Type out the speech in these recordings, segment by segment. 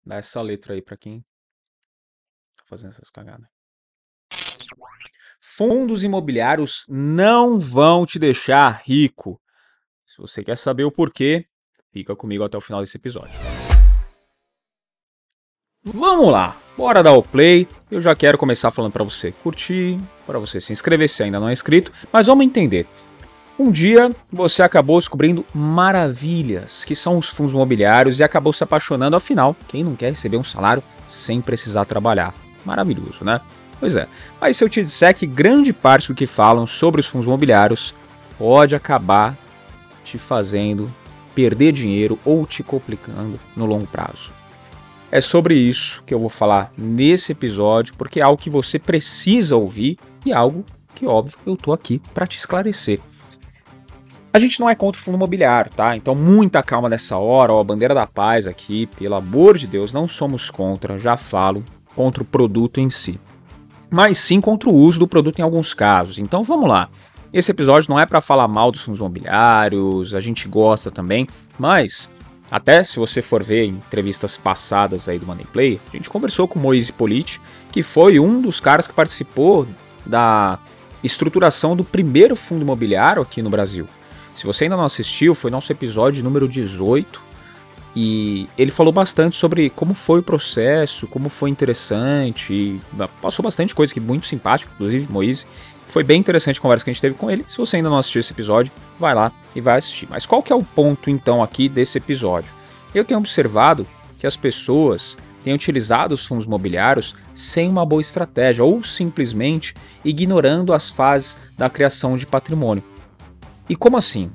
Dá essa letra aí pra quem tá fazendo essas cagadas. Fundos imobiliários não vão te deixar rico. Se você quer saber o porquê, fica comigo até o final desse episódio. Vamos lá, bora dar o play. Eu já quero começar falando para você curtir, para você se inscrever se ainda não é inscrito, mas vamos entender. Um dia você acabou descobrindo maravilhas que são os fundos imobiliários e acabou se apaixonando. Afinal, quem não quer receber um salário sem precisar trabalhar? Maravilhoso, né? Pois é, mas se eu te disser que grande parte do que falam sobre os fundos imobiliários pode acabar te fazendo perder dinheiro ou te complicando no longo prazo. É sobre isso que eu vou falar nesse episódio, porque é algo que você precisa ouvir e algo que, óbvio, eu tô aqui para te esclarecer. A gente não é contra o fundo imobiliário, tá? Então muita calma nessa hora, ó, bandeira da paz aqui, pelo amor de Deus, não somos contra, já falo, contra o produto em si. Mas sim contra o uso do produto em alguns casos. Então vamos lá. Esse episódio não é para falar mal dos fundos imobiliários, a gente gosta também, mas até se você for ver em entrevistas passadas aí do Money Play, a gente conversou com o Moise Politi, que foi um dos caras que participou da estruturação do primeiro fundo imobiliário aqui no Brasil. Se você ainda não assistiu, foi nosso episódio número 18 e ele falou bastante sobre como foi o processo, como foi interessante, e passou bastante coisa que muito simpático, inclusive Moise. Foi bem interessante a conversa que a gente teve com ele. Se você ainda não assistiu esse episódio, vai lá e vai assistir. Mas qual que é o ponto então aqui desse episódio? Eu tenho observado que as pessoas têm utilizado os fundos imobiliários sem uma boa estratégia ou simplesmente ignorando as fases da criação de patrimônio. E como assim?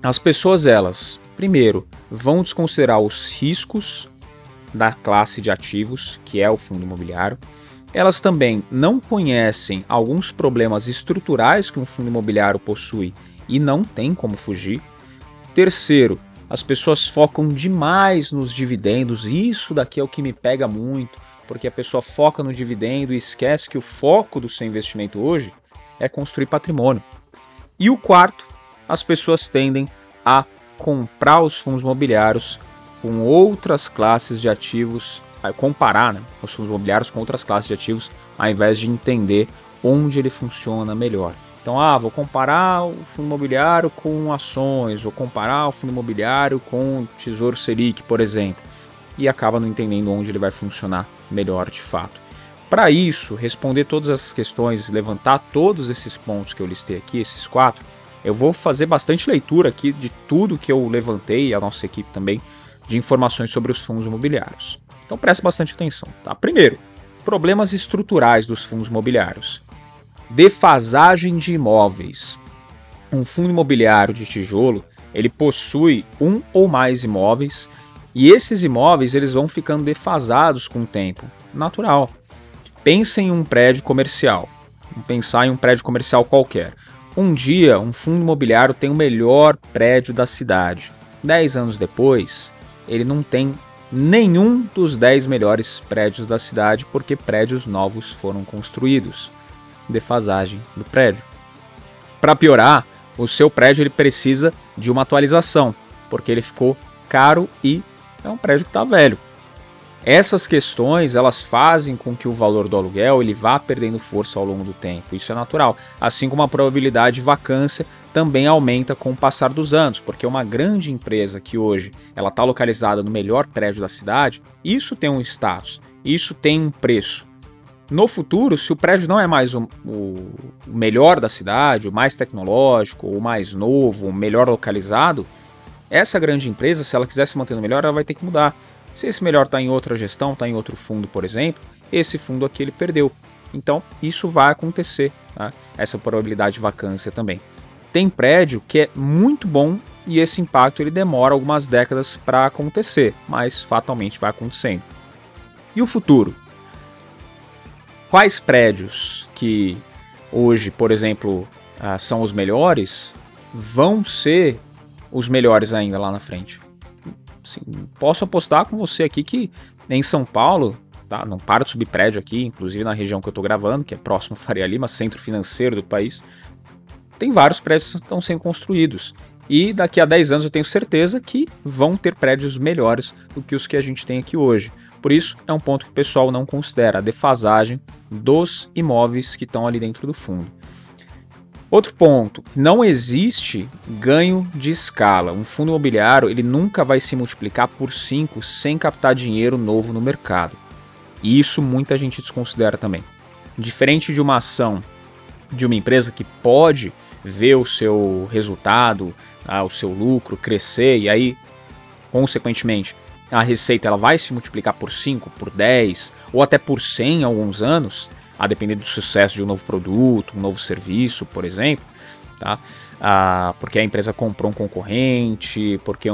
As pessoas, elas, primeiro, vão desconsiderar os riscos da classe de ativos, que é o fundo imobiliário. Elas também não conhecem alguns problemas estruturais que um fundo imobiliário possui e não tem como fugir. Terceiro, as pessoas focam demais nos dividendos, e isso daqui é o que me pega muito, porque a pessoa foca no dividendo e esquece que o foco do seu investimento hoje é construir patrimônio. E o quarto, as pessoas tendem a comprar os fundos imobiliários com outras classes de ativos, a comparar, né, os fundos imobiliários com outras classes de ativos, ao invés de entender onde ele funciona melhor. Então, vou comparar o fundo imobiliário com ações, vou comparar o fundo imobiliário com o Tesouro Selic, por exemplo, e acaba não entendendo onde ele vai funcionar melhor de fato. Para isso, responder todas essas questões, levantar todos esses pontos que eu listei aqui, esses 4, eu vou fazer bastante leitura aqui de tudo que eu levantei, e a nossa equipe também, de informações sobre os fundos imobiliários. Então preste bastante atenção, tá? Primeiro, problemas estruturais dos fundos imobiliários. Defasagem de imóveis. Um fundo imobiliário de tijolo, ele possui um ou mais imóveis, e esses imóveis eles vão ficando defasados com o tempo. Natural. Pense em um prédio comercial. Vamos pensar em um prédio comercial qualquer. Um dia, um fundo imobiliário tem o melhor prédio da cidade. 10 anos depois, ele não tem nenhum dos 10 melhores prédios da cidade porque prédios novos foram construídos. Defasagem do prédio. Para piorar, o seu prédio ele precisa de uma atualização, porque ele ficou caro e é um prédio que está velho. Essas questões, elas fazem com que o valor do aluguel ele vá perdendo força ao longo do tempo. Isso é natural. Assim como a probabilidade de vacância também aumenta com o passar dos anos, porque uma grande empresa que hoje ela está localizada no melhor prédio da cidade, isso tem um status, isso tem um preço. No futuro, se o prédio não é mais o melhor da cidade, o mais tecnológico, o mais novo, o melhor localizado, essa grande empresa, se ela quiser se manter no melhor, ela vai ter que mudar. Se esse melhor está em outra gestão, está em outro fundo, por exemplo, esse fundo aqui ele perdeu. Então, isso vai acontecer, tá? Essa probabilidade de vacância também. Tem prédio que é muito bom e esse impacto ele demora algumas décadas para acontecer, mas fatalmente vai acontecendo. E o futuro? Quais prédios que hoje, por exemplo, são os melhores, vão ser os melhores ainda lá na frente? Assim, posso apostar com você aqui que em São Paulo, tá, não para de subir prédio aqui, inclusive na região que eu estou gravando, que é próximo a Faria Lima, centro financeiro do país, tem vários prédios que estão sendo construídos. E daqui a 10 anos eu tenho certeza que vão ter prédios melhores do que os que a gente tem aqui hoje. Por isso, é um ponto que o pessoal não considera, a defasagem dos imóveis que estão ali dentro do fundo. Outro ponto, não existe ganho de escala. Um fundo imobiliário ele nunca vai se multiplicar por 5 sem captar dinheiro novo no mercado. E isso muita gente desconsidera também. Diferente de uma ação de uma empresa que pode ver o seu resultado, o seu lucro crescer e aí, consequentemente, a receita ela vai se multiplicar por 5, por 10 ou até por 100 em alguns anos, a depender do sucesso de um novo produto, um novo serviço, por exemplo, tá? Porque a empresa comprou um concorrente, porque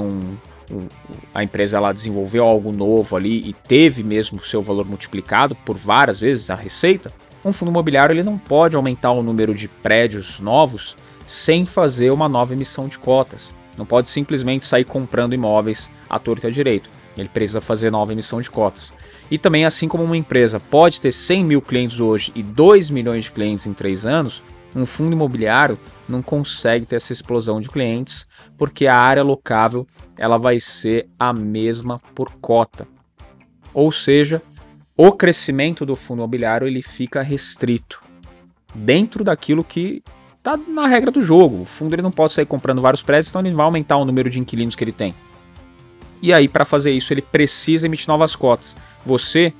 a empresa ela desenvolveu algo novo ali e teve mesmo o seu valor multiplicado por várias vezes a receita. Um fundo imobiliário ele não pode aumentar o número de prédios novos sem fazer uma nova emissão de cotas. Não pode simplesmente sair comprando imóveis à torta e à direito. Ele precisa fazer nova emissão de cotas. E também, assim como uma empresa pode ter 100 mil clientes hoje e 2 milhões de clientes em 3 anos, um fundo imobiliário não consegue ter essa explosão de clientes porque a área locável ela vai ser a mesma por cota. Ou seja, o crescimento do fundo imobiliário ele fica restrito dentro daquilo que está na regra do jogo. O fundo ele não pode sair comprando vários prédios, então ele vai aumentar o número de inquilinos que ele tem. E aí, para fazer isso, ele precisa emitir novas cotas. Você,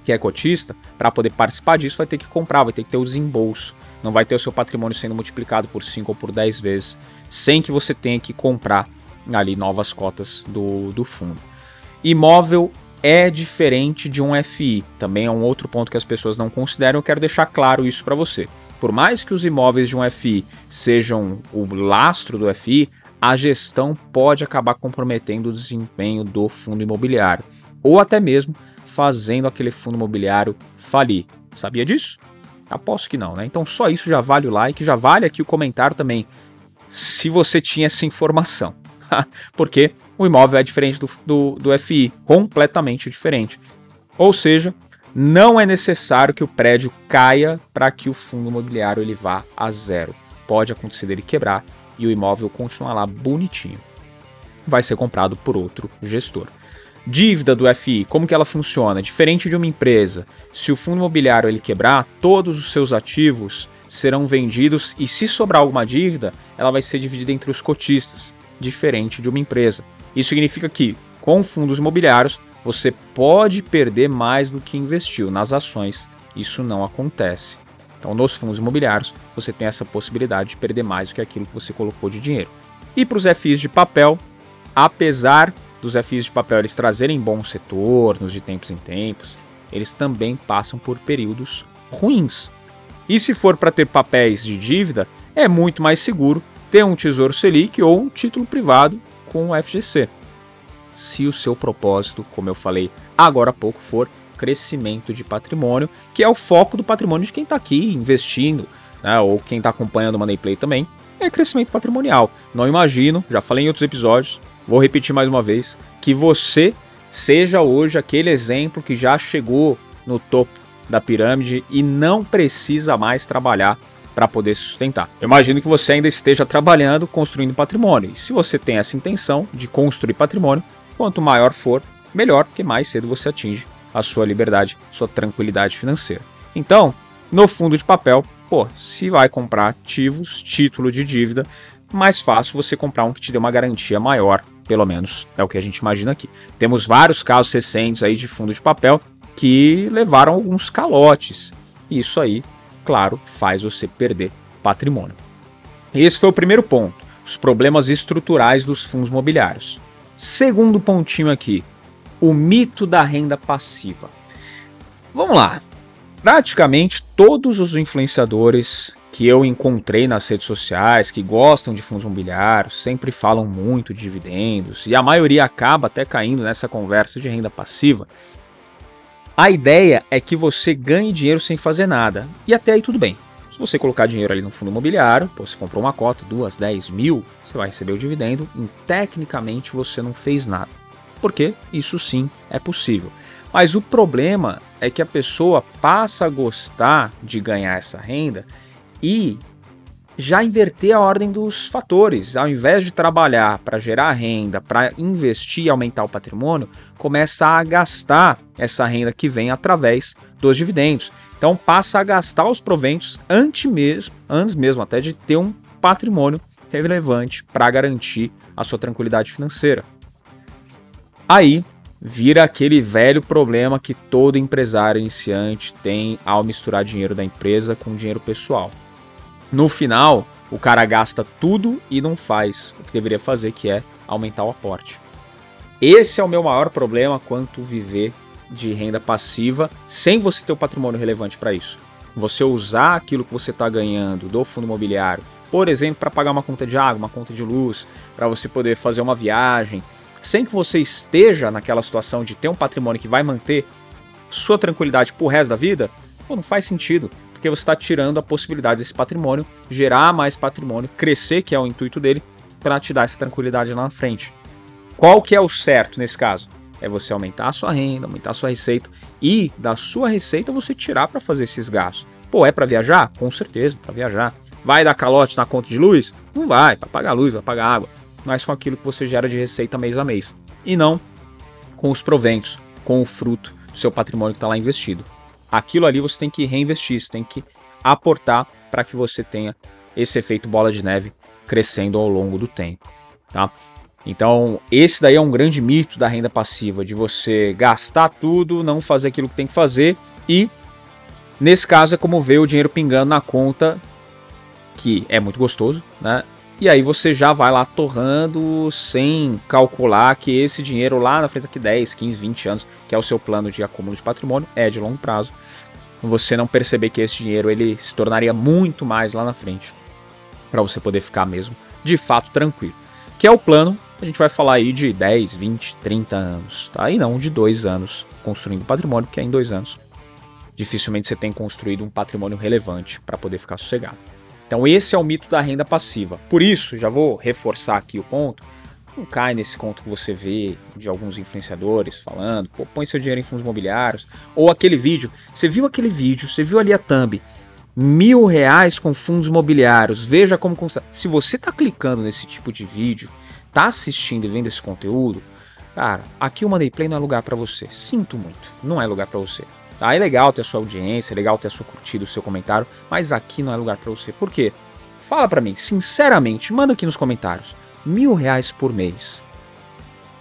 que é cotista, para poder participar disso, vai ter que comprar, vai ter que ter o desembolso. Não vai ter o seu patrimônio sendo multiplicado por 5 ou por 10 vezes, sem que você tenha que comprar ali novas cotas do fundo. Imóvel é diferente de um FI. Também é um outro ponto que as pessoas não consideram. Eu quero deixar claro isso para você. Por mais que os imóveis de um FI sejam o lastro do FI, a gestão pode acabar comprometendo o desempenho do fundo imobiliário, ou até mesmo fazendo aquele fundo imobiliário falir. Sabia disso? Aposto que não, né? Então só isso já vale o like, já vale aqui o comentário também, se você tinha essa informação. Porque o imóvel é diferente do FI, completamente diferente. Ou seja, não é necessário que o prédio caia para que o fundo imobiliário ele vá a zero. Pode acontecer dele quebrar e o imóvel continuar lá bonitinho. Vai ser comprado por outro gestor. Dívida do FI, como que ela funciona? Diferente de uma empresa, se o fundo imobiliário ele quebrar, todos os seus ativos serão vendidos e se sobrar alguma dívida, ela vai ser dividida entre os cotistas, diferente de uma empresa. Isso significa que, com fundos imobiliários, você pode perder mais do que investiu. Nas ações, isso não acontece. Então, nos fundos imobiliários, você tem essa possibilidade de perder mais do que aquilo que você colocou de dinheiro. E para os FIs de papel, apesar dos FIs de papel eles trazerem bons retornos de tempos em tempos, eles também passam por períodos ruins. E se for para ter papéis de dívida, é muito mais seguro ter um Tesouro Selic ou um título privado com o FGC. Se o seu propósito, como eu falei agora há pouco, for crescimento de patrimônio, que é o foco do patrimônio de quem está aqui investindo, né, ou quem está acompanhando o Money Play também, é crescimento patrimonial. Não imagino, já falei em outros episódios, vou repetir mais uma vez, que você seja hoje aquele exemplo que já chegou no topo da pirâmide e não precisa mais trabalhar para poder se sustentar. Eu imagino que você ainda esteja trabalhando, construindo patrimônio. E se você tem essa intenção de construir patrimônio, quanto maior for, melhor, porque mais cedo você atinge a sua liberdade, sua tranquilidade financeira. Então, no fundo de papel, se vai comprar ativos, título de dívida, mais fácil você comprar um que te dê uma garantia maior, pelo menos é o que a gente imagina aqui. Temos vários casos recentes aí de fundo de papel que levaram alguns calotes. E isso aí, claro, faz você perder patrimônio. Esse foi o primeiro ponto, os problemas estruturais dos fundos imobiliários. Segundo pontinho aqui, o mito da renda passiva. Vamos lá. Praticamente todos os influenciadores que eu encontrei nas redes sociais, que gostam de fundos imobiliários, sempre falam muito de dividendos, e a maioria acaba até caindo nessa conversa de renda passiva. A ideia é que você ganhe dinheiro sem fazer nada, e até aí tudo bem. Se você colocar dinheiro ali no fundo imobiliário, você comprou uma cota, 2, 10 mil, você vai receber o dividendo, e tecnicamente você não fez nada. Porque isso sim é possível. Mas o problema é que a pessoa passa a gostar de ganhar essa renda e já inverter a ordem dos fatores. Ao invés de trabalhar para gerar renda, para investir e aumentar o patrimônio, começa a gastar essa renda que vem através dos dividendos. Então passa a gastar os proventos antes mesmo até de ter um patrimônio relevante para garantir a sua tranquilidade financeira. Aí vira aquele velho problema que todo empresário iniciante tem ao misturar dinheiro da empresa com dinheiro pessoal. No final, o cara gasta tudo e não faz o que deveria fazer, que é aumentar o aporte. Esse é o meu maior problema quanto viver de renda passiva sem você ter o patrimônio relevante para isso. Você usar aquilo que você está ganhando do fundo imobiliário, por exemplo, para pagar uma conta de água, uma conta de luz, para você poder fazer uma viagem, sem que você esteja naquela situação de ter um patrimônio que vai manter sua tranquilidade pro resto da vida, não faz sentido. Porque você está tirando a possibilidade desse patrimônio, gerar mais patrimônio, crescer, que é o intuito dele, para te dar essa tranquilidade lá na frente. Qual que é o certo nesse caso? É você aumentar a sua renda, aumentar a sua receita e da sua receita você tirar para fazer esses gastos. Pô, é para viajar? Com certeza, para viajar. Vai dar calote na conta de luz? Não vai pagar luz, vai pagar água. Mas com aquilo que você gera de receita mês a mês. E não com os proventos, com o fruto do seu patrimônio que está lá investido. Aquilo ali você tem que reinvestir, você tem que aportar para que você tenha esse efeito bola de neve crescendo ao longo do tempo, tá? Então, esse daí é um grande mito da renda passiva, de você gastar tudo, não fazer aquilo que tem que fazer e, nesse caso, é como ver o dinheiro pingando na conta, que é muito gostoso, né? E aí você já vai lá torrando sem calcular que esse dinheiro lá na frente daqui 10, 15, 20 anos, que é o seu plano de acúmulo de patrimônio, é de longo prazo. Você não perceber que esse dinheiro ele se tornaria muito mais lá na frente, para você poder ficar mesmo de fato tranquilo. Que é o plano, a gente vai falar aí de 10, 20, 30 anos, tá? E não de 2 anos construindo patrimônio, porque é em 2 anos dificilmente você tem construído um patrimônio relevante para poder ficar sossegado. Então esse é o mito da renda passiva. Por isso, já vou reforçar aqui o ponto, não cai nesse conto que você vê de alguns influenciadores falando, pô, põe seu dinheiro em fundos imobiliários, ou aquele vídeo, você viu aquele vídeo, você viu ali a thumb, R$1.000 com fundos imobiliários, veja como... Se você tá clicando nesse tipo de vídeo, tá assistindo e vendo esse conteúdo, cara, aqui o Money Play não é lugar para você, sinto muito, não é lugar para você. Tá? É legal ter a sua audiência, é legal ter a sua curtida, o seu comentário, mas aqui não é lugar para você. Por quê? Fala para mim, sinceramente, manda aqui nos comentários. R$1.000 por mês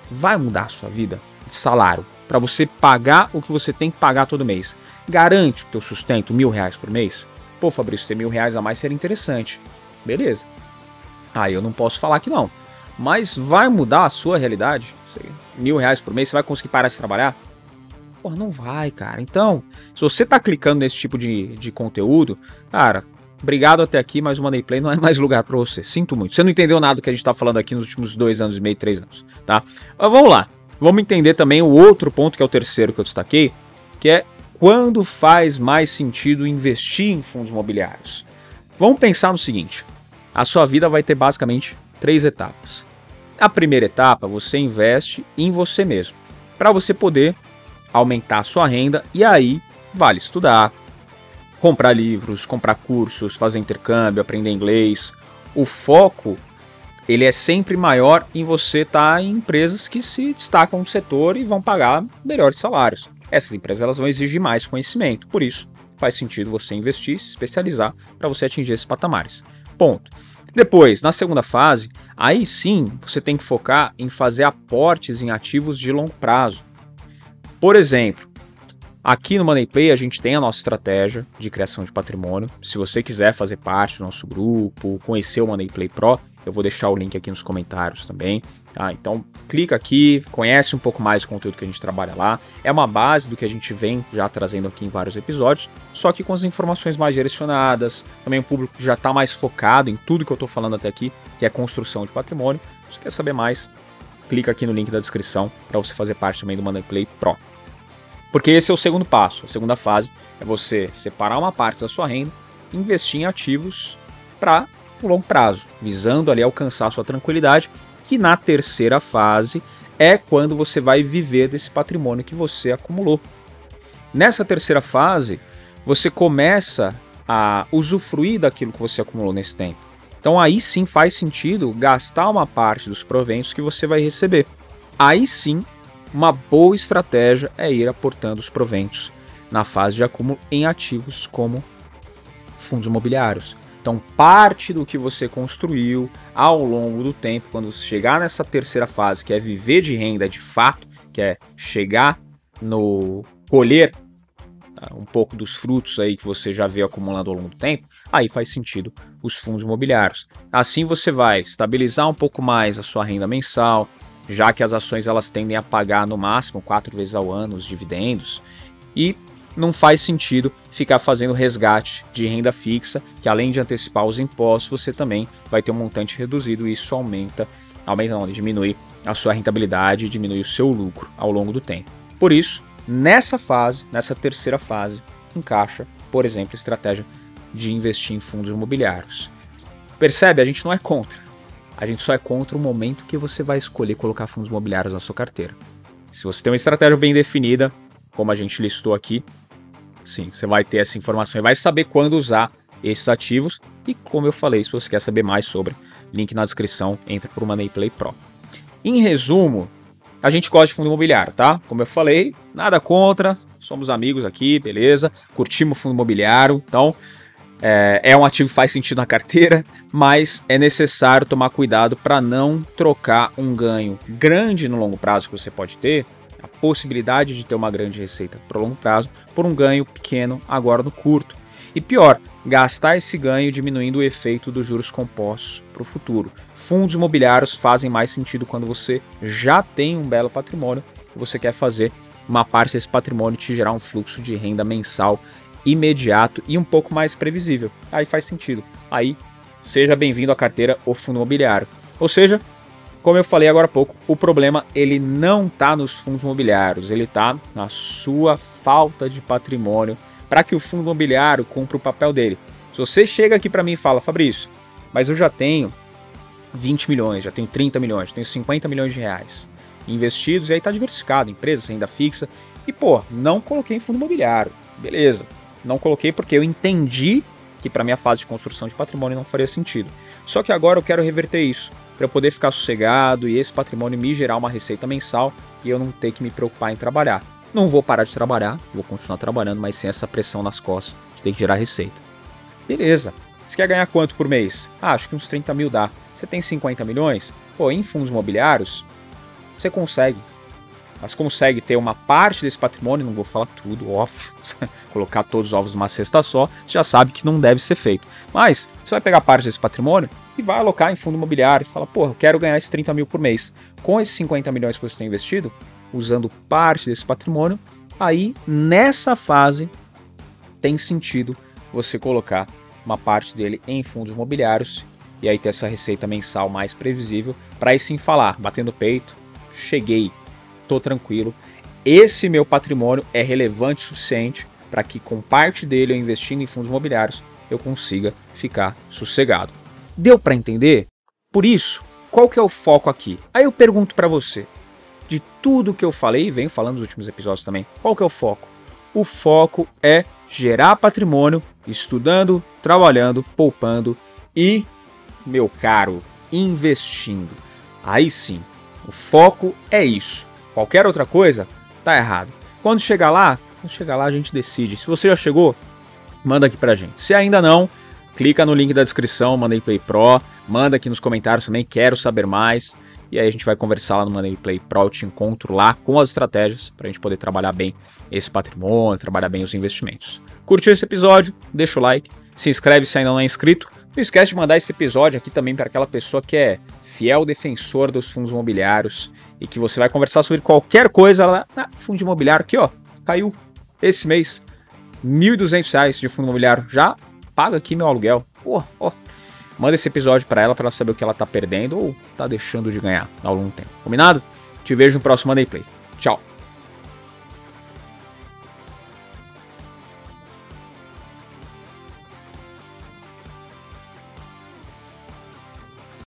vai mudar a sua vida de salário para você pagar o que você tem que pagar todo mês? Garante o teu sustento, R$1.000 por mês? Pô, Fabrício, ter R$1.000 a mais seria interessante. Beleza. Aí eu não posso falar que não. Mas vai mudar a sua realidade? R$1.000 por mês, você vai conseguir parar de trabalhar? Porra, não vai, cara. Então, se você tá clicando nesse tipo de conteúdo, cara, obrigado até aqui, mas o Money Play não é mais lugar pra você. Sinto muito. Você não entendeu nada do que a gente tá falando aqui nos últimos 2 anos e meio, 3 anos, tá? Mas vamos lá. Vamos entender também o outro ponto, que é o terceiro que eu destaquei, que é quando faz mais sentido investir em fundos imobiliários. Vamos pensar no seguinte. A sua vida vai ter basicamente 3 etapas. A primeira etapa, você investe em você mesmo, para você poder aumentar a sua renda, e aí vale estudar, comprar livros, comprar cursos, fazer intercâmbio, aprender inglês. O foco ele é sempre maior em você estar em empresas que se destacam no setor e vão pagar melhores salários. Essas empresas elas vão exigir mais conhecimento, por isso faz sentido você investir, se especializar para você atingir esses patamares. Ponto. Depois, na segunda fase, aí sim você tem que focar em fazer aportes em ativos de longo prazo. Por exemplo, aqui no Money Play a gente tem a nossa estratégia de criação de patrimônio. Se você quiser fazer parte do nosso grupo, conhecer o Money Play Pro, eu vou deixar o link aqui nos comentários também. Tá? Então clica aqui, conhece um pouco mais do conteúdo que a gente trabalha lá. É uma base do que a gente vem já trazendo aqui em vários episódios, só que com as informações mais direcionadas, também o público já está mais focado em tudo que eu estou falando até aqui, que é construção de patrimônio. Se você quer saber mais, clica aqui no link da descrição para você fazer parte também do Money Play Pro. Porque esse é o segundo passo. A segunda fase é você separar uma parte da sua renda e investir em ativos para o longo prazo, visando ali alcançar a sua tranquilidade, que na terceira fase é quando você vai viver desse patrimônio que você acumulou. Nessa terceira fase, você começa a usufruir daquilo que você acumulou nesse tempo. Então aí sim faz sentido gastar uma parte dos proventos que você vai receber. Aí sim, uma boa estratégia é ir aportando os proventos na fase de acúmulo em ativos como fundos imobiliários. Então, parte do que você construiu ao longo do tempo, quando você chegar nessa terceira fase, que é viver de renda de fato, que é chegar no colher um pouco dos frutos aí que você já veio acumulando ao longo do tempo, aí faz sentido os fundos imobiliários. Assim você vai estabilizar um pouco mais a sua renda mensal, já que as ações elas tendem a pagar no máximo 4 vezes ao ano os dividendos, e não faz sentido ficar fazendo resgate de renda fixa, que além de antecipar os impostos, você também vai ter um montante reduzido e isso diminui a sua rentabilidade e diminui o seu lucro ao longo do tempo. Por isso, nessa terceira fase, encaixa, por exemplo, a estratégia de investir em fundos imobiliários. Percebe? A gente não é contra. A gente só é contra o momento que você vai escolher colocar fundos imobiliários na sua carteira. Se você tem uma estratégia bem definida, como a gente listou aqui, sim, você vai ter essa informação e vai saber quando usar esses ativos. E como eu falei, se você quer saber mais sobre, link na descrição, entra para o Money Play Pro. Em resumo, a gente gosta de fundo imobiliário, tá? Como eu falei, nada contra, somos amigos aqui, beleza? Curtimos fundo imobiliário, então é um ativo que faz sentido na carteira, mas é necessário tomar cuidado para não trocar um ganho grande no longo prazo que você pode ter, a possibilidade de ter uma grande receita para o longo prazo, por um ganho pequeno agora no curto. E pior, gastar esse ganho diminuindo o efeito dos juros compostos para o futuro. Fundos imobiliários fazem mais sentido quando você já tem um belo patrimônio e você quer fazer uma parte desse patrimônio te gerar um fluxo de renda mensal imediato e um pouco mais previsível. Aí faz sentido. Aí, seja bem-vindo à carteira ou fundo imobiliário. Ou seja, como eu falei agora há pouco, o problema ele não está nos fundos imobiliários, ele está na sua falta de patrimônio para que o fundo imobiliário cumpra o papel dele. Se você chega aqui para mim e fala, Fabrício, mas eu já tenho 20 milhões, já tenho 30 milhões, já tenho 50 milhões de reais investidos, e aí está diversificado, empresas, renda fixa, e pô, não coloquei em fundo imobiliário, beleza, não coloquei porque eu entendi que para minha fase de construção de patrimônio não faria sentido. Só que agora eu quero reverter isso, para eu poder ficar sossegado e esse patrimônio me gerar uma receita mensal e eu não ter que me preocupar em trabalhar. Não vou parar de trabalhar, vou continuar trabalhando, mas sem essa pressão nas costas de ter que gerar receita. Beleza. Você quer ganhar quanto por mês? Acho que uns 30 mil dá. Você tem 50 milhões? Pô, em fundos imobiliários, você consegue. Mas consegue ter uma parte desse patrimônio, não vou falar tudo, óbvio, colocar todos os ovos numa cesta só, você já sabe que não deve ser feito. Mas você vai pegar parte desse patrimônio e vai alocar em fundo imobiliário. Você fala, pô, eu quero ganhar esses 30 mil por mês. Com esses 50 milhões que você tem investido, usando parte desse patrimônio, aí nessa fase tem sentido você colocar uma parte dele em fundos imobiliários e aí ter essa receita mensal mais previsível para aí sim falar, batendo o peito, cheguei, tô tranquilo, esse meu patrimônio é relevante o suficiente para que com parte dele eu investindo em fundos imobiliários eu consiga ficar sossegado. Deu para entender? Por isso, qual que é o foco aqui? Aí eu pergunto para você, de tudo que eu falei e venho falando nos últimos episódios também, qual que é o foco? O foco é gerar patrimônio, estudando, trabalhando, poupando e, meu caro, investindo. Aí sim, o foco é isso. Qualquer outra coisa, tá errado. Quando chegar lá a gente decide. Se você já chegou, manda aqui pra gente. Se ainda não, clica no link da descrição, Money Play Pro, manda aqui nos comentários também, quero saber mais. E aí a gente vai conversar lá no Money Play Pro, eu te encontro lá com as estratégias para a gente poder trabalhar bem esse patrimônio, trabalhar bem os investimentos. Curtiu esse episódio? Deixa o like, se inscreve se ainda não é inscrito. Não esquece de mandar esse episódio aqui também para aquela pessoa que é fiel defensor dos fundos imobiliários e que você vai conversar sobre qualquer coisa lá. Fundo imobiliário aqui, ó, caiu esse mês R$ 1.200 de fundo imobiliário. Já paga aqui meu aluguel. Pô, ó. Manda esse episódio para ela saber o que ela tá perdendo ou tá deixando de ganhar ao longo do tempo. Combinado? Te vejo no próximo Money Play. Tchau.